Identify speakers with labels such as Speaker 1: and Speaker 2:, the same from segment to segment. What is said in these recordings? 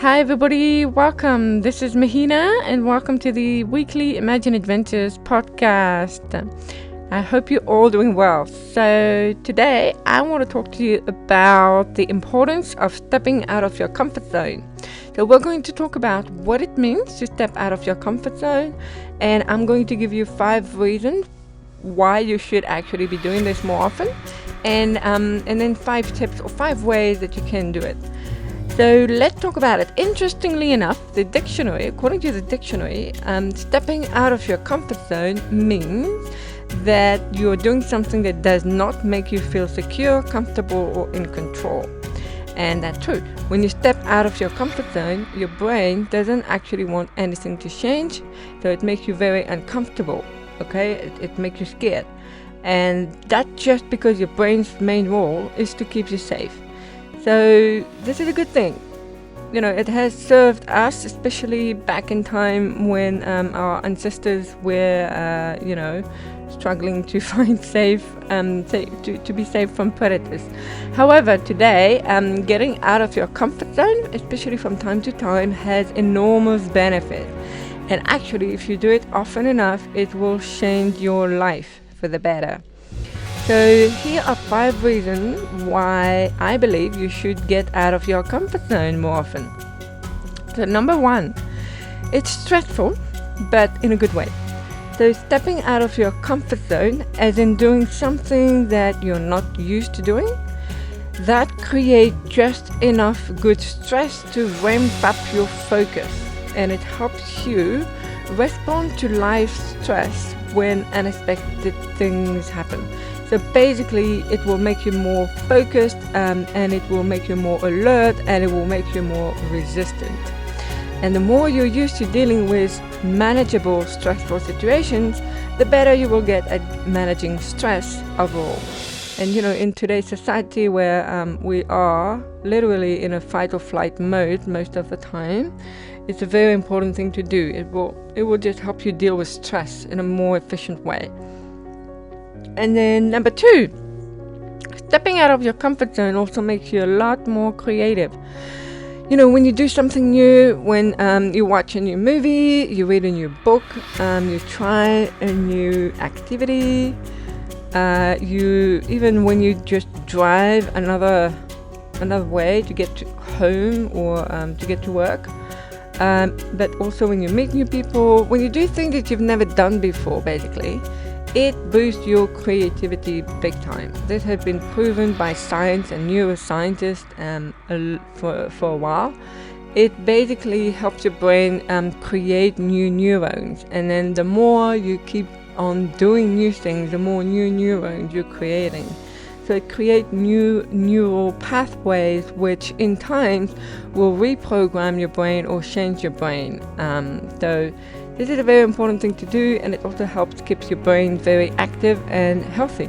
Speaker 1: Hi everybody, welcome. This is Mahina and welcome to the weekly ImaginAdventures Podcast. I hope you're all doing well. So today I want to talk to you about the importance of stepping out of your comfort zone. So we're going to talk about what it means to step out of your comfort zone, and I'm going to give you 5 reasons why you should actually be doing this more often, and then 5 tips or 5 ways that you can do it. So let's talk about it. Interestingly enough, according to the dictionary, stepping out of your comfort zone means that you're doing something that does not make you feel secure, comfortable, or in control. And that's true. When you step out of your comfort zone, your brain doesn't actually want anything to change, so it makes you very uncomfortable, okay? It makes you scared. And that's just because your brain's main role is to keep you safe. So this is a good thing. It has served us, especially back in time when our ancestors were, struggling to find to be safe from predators. However, today, getting out of your comfort zone, especially from time to time, has enormous benefit. And actually, if you do it often enough, it will change your life for the better. So here are 5 reasons why I believe you should get out of your comfort zone more often. So number 1, it's stressful, but in a good way. So stepping out of your comfort zone, as in doing something that you're not used to doing, that creates just enough good stress to ramp up your focus, and it helps you respond to life's stress when unexpected things happen. So basically, it will make you more focused, and it will make you more alert, and it will make you more resistant. And the more you're used to dealing with manageable, stressful situations, the better you will get at managing stress overall. And in today's society where we are literally in a fight or flight mode most of the time, it's a very important thing to do. It will just help you deal with stress in a more efficient way. And then number 2, stepping out of your comfort zone also makes you a lot more creative. When you do something new, when you watch a new movie, you read a new book, you try a new activity, even when you just drive another way to get to home or to get to work, but also when you meet new people, when you do things that you've never done before, basically, it boosts your creativity big time. This has been proven by science and neuroscientists for a while. It basically helps your brain create new neurons, and then the more you keep on doing new things, the more new neurons you're creating. So it creates new neural pathways, which in time will reprogram your brain or change your brain. So this is a very important thing to do, and it also helps keep your brain very active and healthy.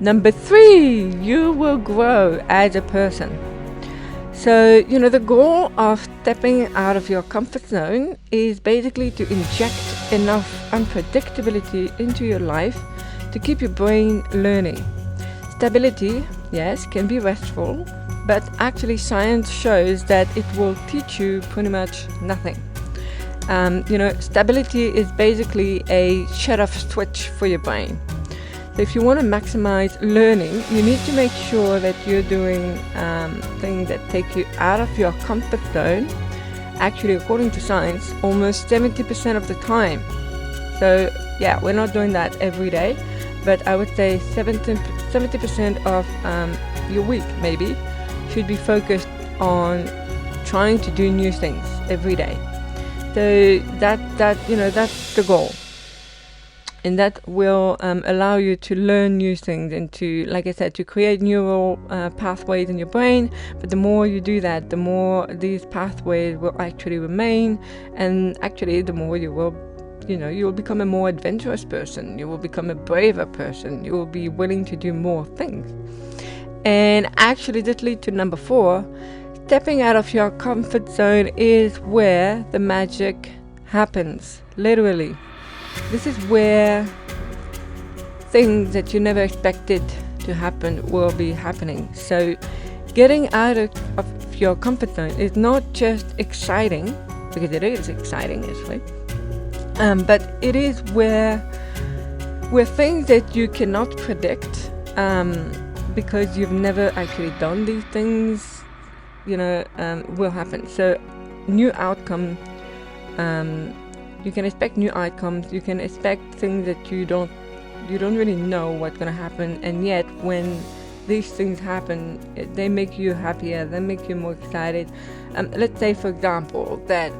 Speaker 1: Number 3, you will grow as a person. So, the goal of stepping out of your comfort zone is basically to inject enough unpredictability into your life to keep your brain learning. Stability, yes, can be restful, but actually science shows that it will teach you pretty much nothing. Stability is basically a shut-off switch for your brain. So if you want to maximize learning, you need to make sure that you're doing things that take you out of your comfort zone. Actually, according to science, almost 70% of the time. So yeah, we're not doing that every day, but I would say 70% of your week maybe should be focused on trying to do new things every day. So that's the goal, and that will allow you to learn new things and to, like I said, to create neural pathways in your brain. But the more you do that, the more these pathways will actually remain, and actually the more you will become a more adventurous person. You will become a braver person. You will be willing to do more things. And actually this leads to number 4. Stepping out of your comfort zone is where the magic happens, literally. This is where things that you never expected to happen will be happening. So getting out of your comfort zone is not just exciting, because it is exciting actually, but it is where things that you cannot predict, because you've never actually done these things, will happen. So new outcome, you can expect new outcomes. You can expect things that you don't really know what's going to happen, and yet when these things happen, they make you happier, they make you more excited. Let's say, for example, that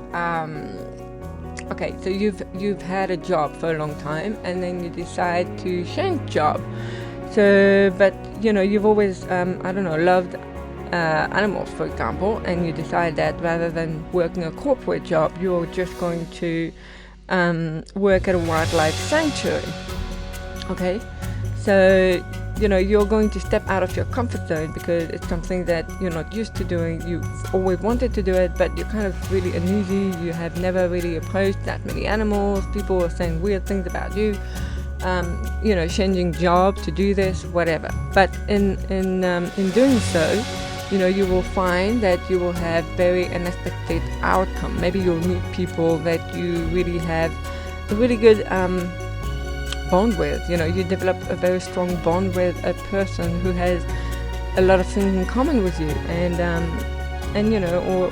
Speaker 1: okay, so you've had a job for a long time, and then you decide to change job. So, but you've always loved animals, for example, and you decide that rather than working a corporate job, you're just going to work at a wildlife sanctuary. Okay, so you're going to step out of your comfort zone because it's something that you're not used to doing. You've always wanted to do it, but you're kind of really uneasy. You have never really approached that many animals. People are saying weird things about you. Changing job to do this, whatever. But in doing so, you will find that you will have very unexpected outcome. Maybe you'll meet people that you really have a really good bond with. You develop a very strong bond with a person who has a lot of things in common with you,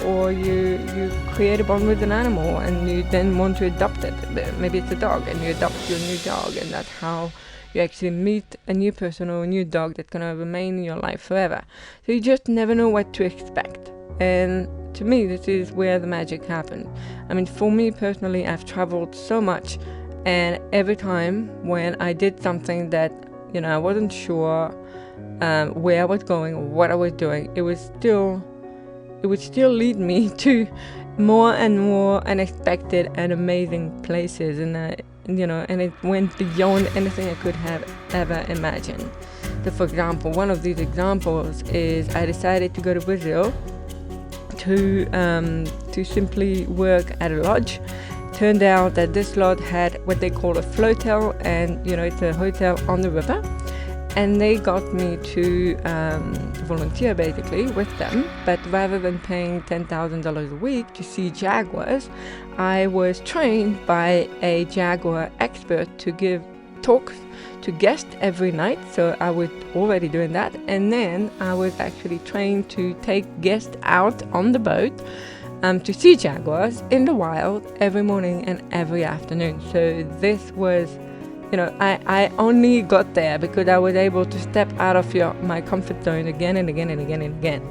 Speaker 1: or you create a bond with an animal and you then want to adopt it. Maybe it's a dog and you adopt your new dog, and that's how you actually meet a new person or a new dog that's going to remain in your life forever. So you just never know what to expect. And to me, this is where the magic happens. I mean, for me personally, I've traveled so much, and every time when I did something that I wasn't sure where I was going or what I was doing, it would still lead me to more and more unexpected and amazing places, and it went beyond anything I could have ever imagined. So, for example, one of these examples is I decided to go to Brazil to simply work at a lodge. Turned out that this lodge had what they call a floatel, and it's a hotel on the river, and they got me to volunteer basically with them. But rather than paying $10,000 a week to see jaguars, I was trained by a jaguar expert to give talks to guests every night. So I was already doing that, and then I was actually trained to take guests out on the boat to see jaguars in the wild every morning and every afternoon. So this was, I only got there because I was able to step out of my comfort zone again and again and again and again.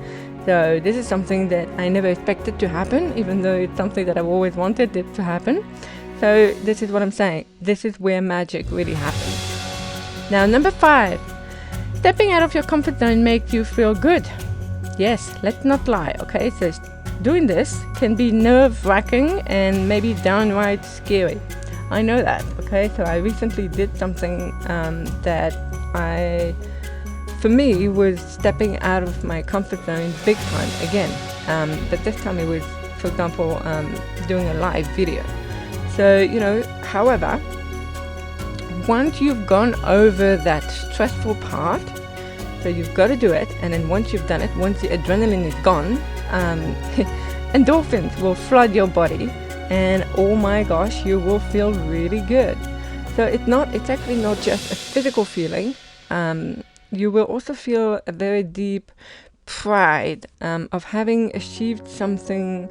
Speaker 1: So this is something that I never expected to happen, even though it's something that I've always wanted it to happen. So this is what I'm saying. This is where magic really happens. Now, number 5, stepping out of your comfort zone makes you feel good. Yes, let's not lie, okay? So doing this can be nerve-wracking and maybe downright scary. I know that, okay? So I recently did something that for me, was stepping out of my comfort zone big time again. But this time it was, for example, doing a live video. So, however, once you've gone over that stressful part, so you've got to do it, and then once you've done it, once the adrenaline is gone, endorphins will flood your body, and oh my gosh, you will feel really good. So it's actually not just a physical feeling. You will also feel a very deep pride of having achieved something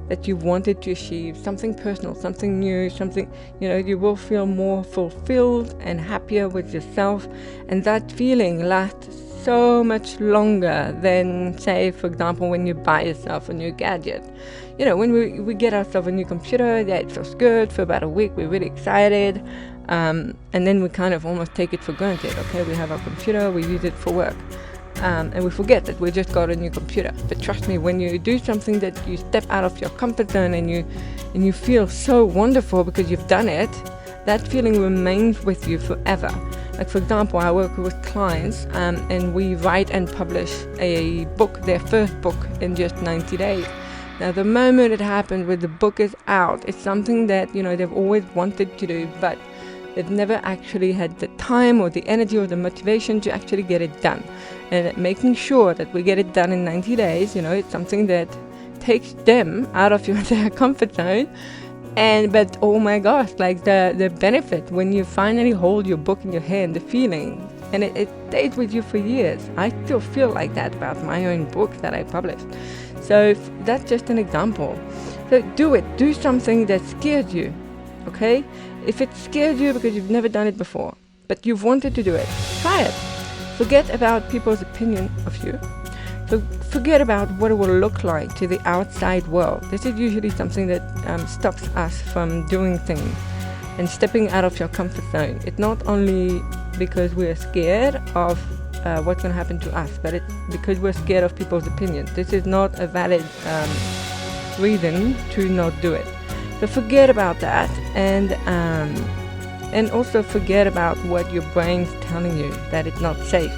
Speaker 1: that you wanted to achieve, something personal, something new, something, you will feel more fulfilled and happier with yourself, and that feeling lasts so much longer than, say, for example, when you buy yourself a new gadget. When we get ourselves a new computer, yeah, it feels good for about a week, we're really excited, and then we kind of almost take it for granted. Okay, we have our computer, we use it for work, and we forget that we just got a new computer. But trust me, when you do something that you step out of your comfort zone and you feel so wonderful because you've done it, that feeling remains with you forever. Like, for example, I work with clients and we write and publish a book, their first book, in just 90 days. Now, the moment it happens when the book is out, it's something that, they've always wanted to do, but they've never actually had the time or the energy or the motivation to actually get it done. And making sure that we get it done in 90 days, it's something that takes them out of their comfort zone. But oh my gosh, like the benefit when you finally hold your book in your hand, the feeling, and it stays with you for years. I still feel like that about my own book that I published. So that's just an example. So do something that scares you, okay? If it scares you because you've never done it before, but you've wanted to do it, try it. Forget about people's opinion of you. So forget about what it will look like to the outside world. This is usually something that stops us from doing things and stepping out of your comfort zone. It's not only because we're scared of what's going to happen to us, but it's because we're scared of people's opinions. This is not a valid reason to not do it. So forget about that, and also forget about what your brain's telling you, that it's not safe.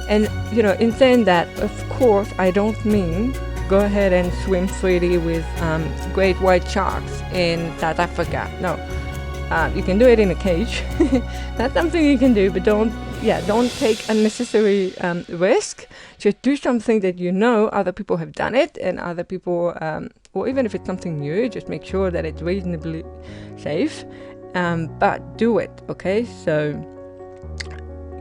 Speaker 1: And in saying that, of course, I don't mean go ahead and swim freely with great white sharks in South Africa. No, you can do it in a cage. That's something you can do, but don't take unnecessary risk. Just do something that other people have done it, and other people, or even if it's something new, just make sure that it's reasonably safe. But do it, okay? So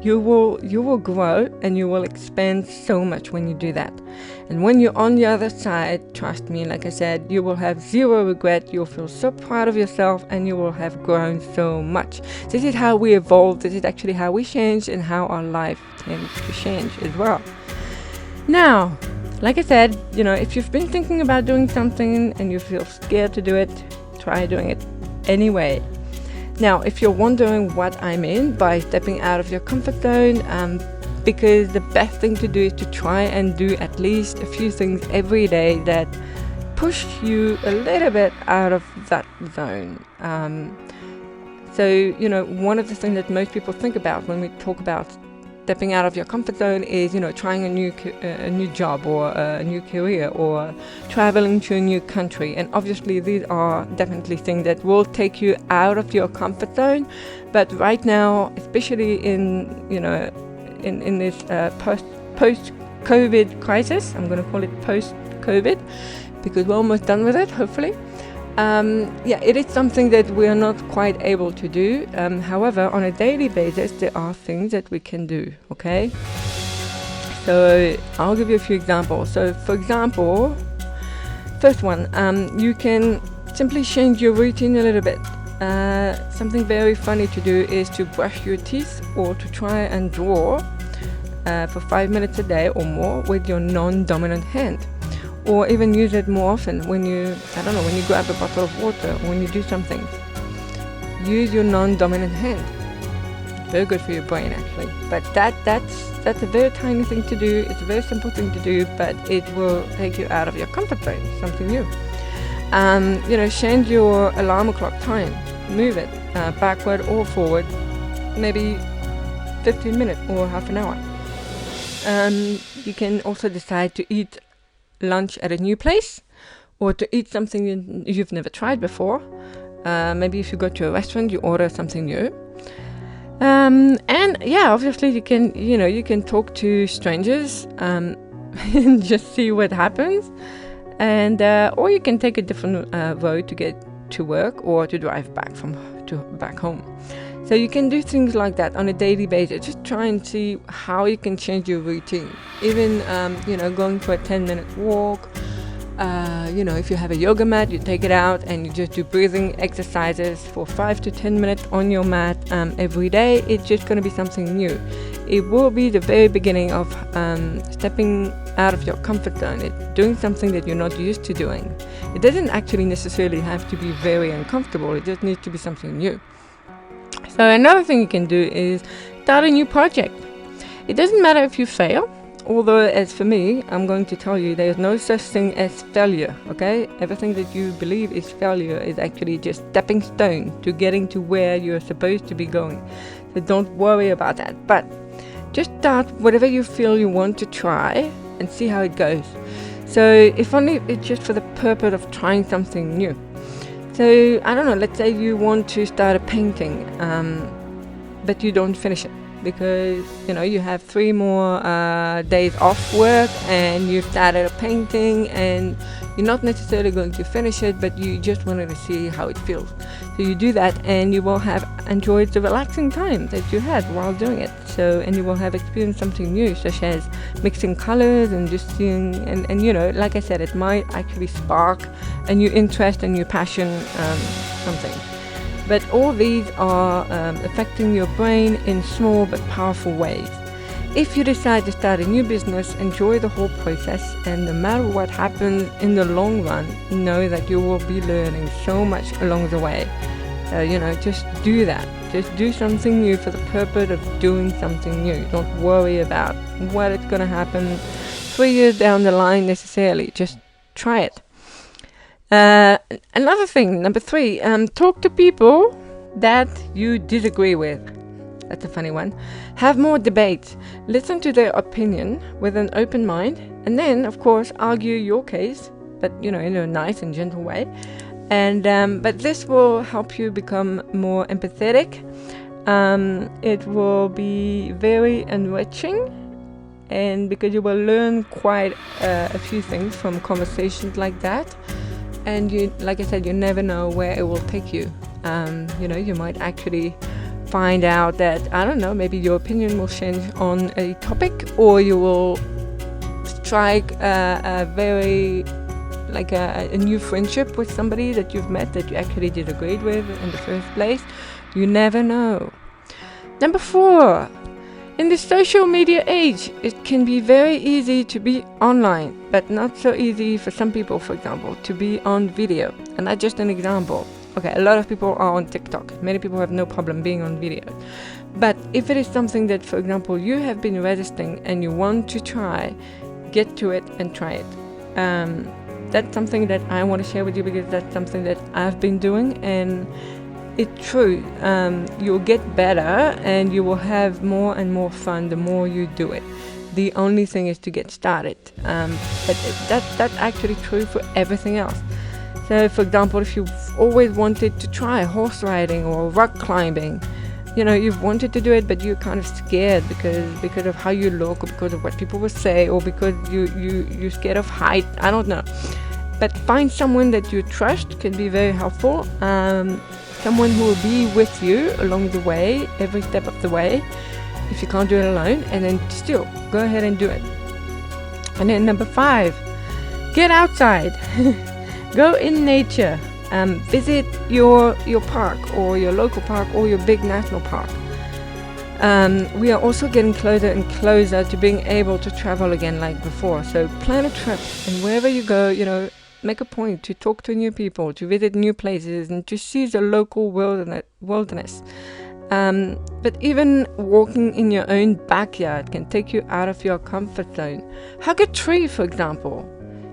Speaker 1: you will grow and you will expand so much when you do that. And when you're on the other side, trust me, like I said, you will have zero regret. You'll feel so proud of yourself, and you will have grown so much. This is how we evolve. This is actually how we change, and how our life tends to change as well. Now, like I said, if you've been thinking about doing something and you feel scared to do it, try doing it anyway. Now, if you're wondering what I mean by stepping out of your comfort zone, because the best thing to do is to try and do at least a few things every day that push you a little bit out of that zone. So, one of the things that most people think about when we talk about stepping out of your comfort zone is, trying a new job or a new career, or traveling to a new country. And obviously these are definitely things that will take you out of your comfort zone. But right now, especially in this post-COVID crisis, I'm going to call it post-COVID because we're almost done with it, hopefully. It is something that we are not quite able to do. However, on a daily basis, there are things that we can do, okay? So I'll give you a few examples. So for example, first one, you can simply change your routine a little bit. Something very funny to do is to brush your teeth, or to try and draw for 5 minutes a day or more with your non-dominant hand. Or even use it more often when you grab a bottle of water, or when you do something. Use your non-dominant hand. Very good for your brain, actually. But that's a very tiny thing to do. It's a very simple thing to do, but it will take you out of your comfort zone, something new. Change your alarm clock time. Move it backward or forward, maybe 15 minutes or half an hour. You can also decide to eat lunch at a new place, or to eat something you've never tried before. Maybe if you go to a restaurant, you order something new. Obviously you can talk to strangers and just see what happens. And or you can take a different road to get to work, or to drive back home. So you can do things like that on a daily basis. Just try and see how you can change your routine. Even, going for a 10-minute walk. If you have a yoga mat, you take it out and you just do breathing exercises for 5 to 10 minutes on your mat every day. It's just going to be something new. It will be the very beginning of stepping out of your comfort zone. It's doing something that you're not used to doing. It doesn't actually necessarily have to be very uncomfortable. It just needs to be something new. So another thing you can do is start a new project. It doesn't matter if you fail, although as for me, I'm going to tell you there's no such thing as failure, okay? Everything that you believe is failure is actually just stepping stone to getting to where you're supposed to be going. So don't worry about that. But just start whatever you feel you want to try and see how it goes. So if only it's just for the purpose of trying something new. So, I don't know, let's say you want to start a painting. but you don't finish it because you have 3 more days off work and you've started a painting and you're not necessarily going to finish it, but you just wanted to see how it feels. So you do that and you will have enjoyed the relaxing time that you had while doing it. And you will have experienced something new, such as mixing colors and just seeing, and like I said, it might actually spark a new interest, a new passion, something. But all these are affecting your brain in small but powerful ways. If you decide to start a new business, enjoy the whole process, and no matter what happens in the long run, know that you will be learning so much along the way. So, just do that. Just do something new for the purpose of doing something new. Don't worry about what it's going to happen 3 years down the line necessarily. Just try it. Another thing, number 3, talk to people that you disagree with. That's a funny one. Have more debates. Listen to their opinion with an open mind, and then, of course, argue your case, but in a nice and gentle way. And but this will help you become more empathetic. It will be very enriching, and because you will learn quite a few things from conversations like that. And you, like I said, you never know where it will take you. You might actually find out that, I don't know, maybe your opinion will change on a topic, or you will strike a very, like a new friendship with somebody that you've met that you actually disagreed with in the first place. You never know. Number 4, in the social media age, it can be very easy to be online, but not so easy for some people, for example, to be on video. And that's just an example. Okay, a lot of people are on TikTok. Many people have no problem being on video. But if it is something that, for example, you have been resisting and you want to try, get to it and try it. That's something that I want to share with you because that's something that I've been doing, and it's true. You'll get better and you will have more and more fun the more you do it. The only thing is to get started. But that's actually true for everything else. So, for example, if you've always wanted to try horse riding or rock climbing, you've wanted to do it, but you're kind of scared because of how you look, or because of what people will say, or because you're scared of height. I don't know. But find someone that you trust can be very helpful. Someone who will be with you along the way, every step of the way, if you can't do it alone, and then still go ahead and do it. And then number 5, get outside. Go in nature. Visit your park, or your local park, or your big national park. We are also getting closer and closer to being able to travel again like before. So plan a trip, and wherever you go, make a point to talk to new people, to visit new places, and to see the local wilderness. But even walking in your own backyard can take you out of your comfort zone. Hug a tree, for example.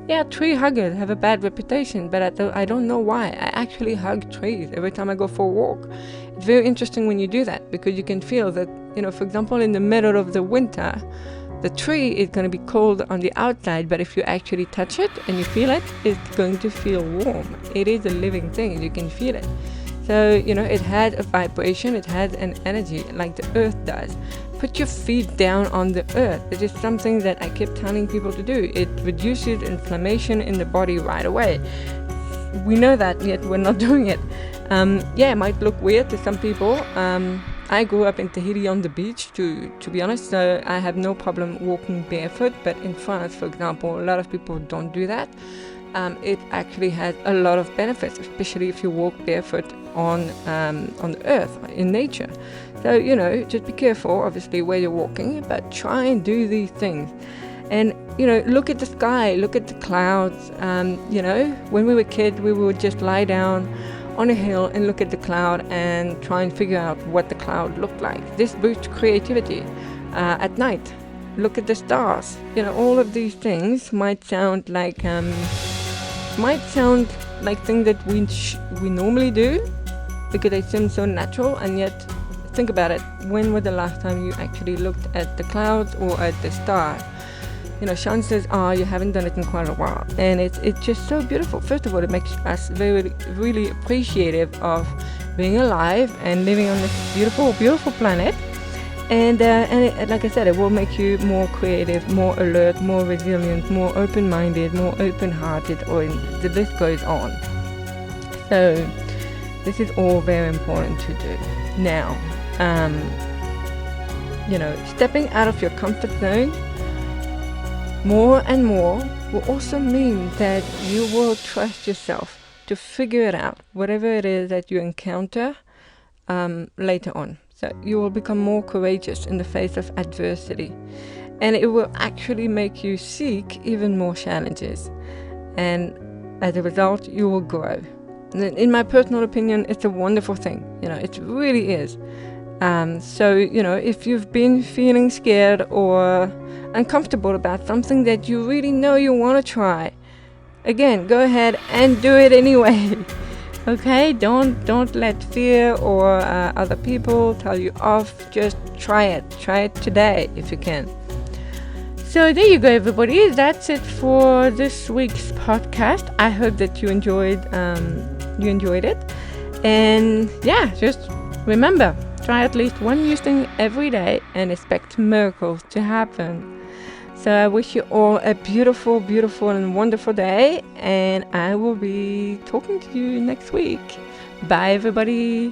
Speaker 1: Yeah, tree huggers have a bad reputation, but I don't know why. I actually hug trees every time I go for a walk. It's very interesting when you do that, because you can feel that, for example, in the middle of the winter, the tree is going to be cold on the outside, but if you actually touch it and you feel it, it's going to feel warm. It is a living thing. You can feel it. So, it has a vibration. It has an energy like the earth does. Put your feet down on the earth. It is something that I keep telling people to do. It reduces inflammation in the body right away. We know that, yet we're not doing it. It might look weird to some people. I grew up in Tahiti on the beach, to be honest, so I have no problem walking barefoot. But in France, for example, a lot of people don't do that. It actually has a lot of benefits, especially if you walk barefoot on the earth, in nature. So, just be careful, obviously, where you're walking, but try and do these things. And, look at the sky, look at the clouds. When we were kids, we would just lie down on a hill and look at the cloud and try and figure out what the cloud looked like. This boosts creativity. At night, look at the stars. All of these things might sound like things that we normally do, because they seem so natural, and yet think about it. When was the last time you actually looked at the clouds or at the stars? Chances are you haven't done it in quite a while, and it's just so beautiful. First of all, it makes us very, really appreciative of being alive and living on this beautiful, beautiful planet. And like I said, it will make you more creative, more alert, more resilient, more open-minded, more open-hearted, or the list goes on. So this is all very important to do. Now, stepping out of your comfort zone more and more will also mean that you will trust yourself to figure it out, whatever it is that you encounter later on. So you will become more courageous in the face of adversity, and it will actually make you seek even more challenges. And as a result, you will grow. And in my personal opinion, it's a wonderful thing. It really is. So if you've been feeling scared or uncomfortable about something that you really know you want to try, again, go ahead and do it anyway. Okay, don't let fear or other people tell you off. Just try it today if you can. So there you go, everybody. That's it for this week's podcast. I hope that you enjoyed it. And yeah, just remember, try at least one new thing every day and expect miracles to happen. So I wish you all a beautiful, beautiful and wonderful day, and I will be talking to you next week. Bye, everybody.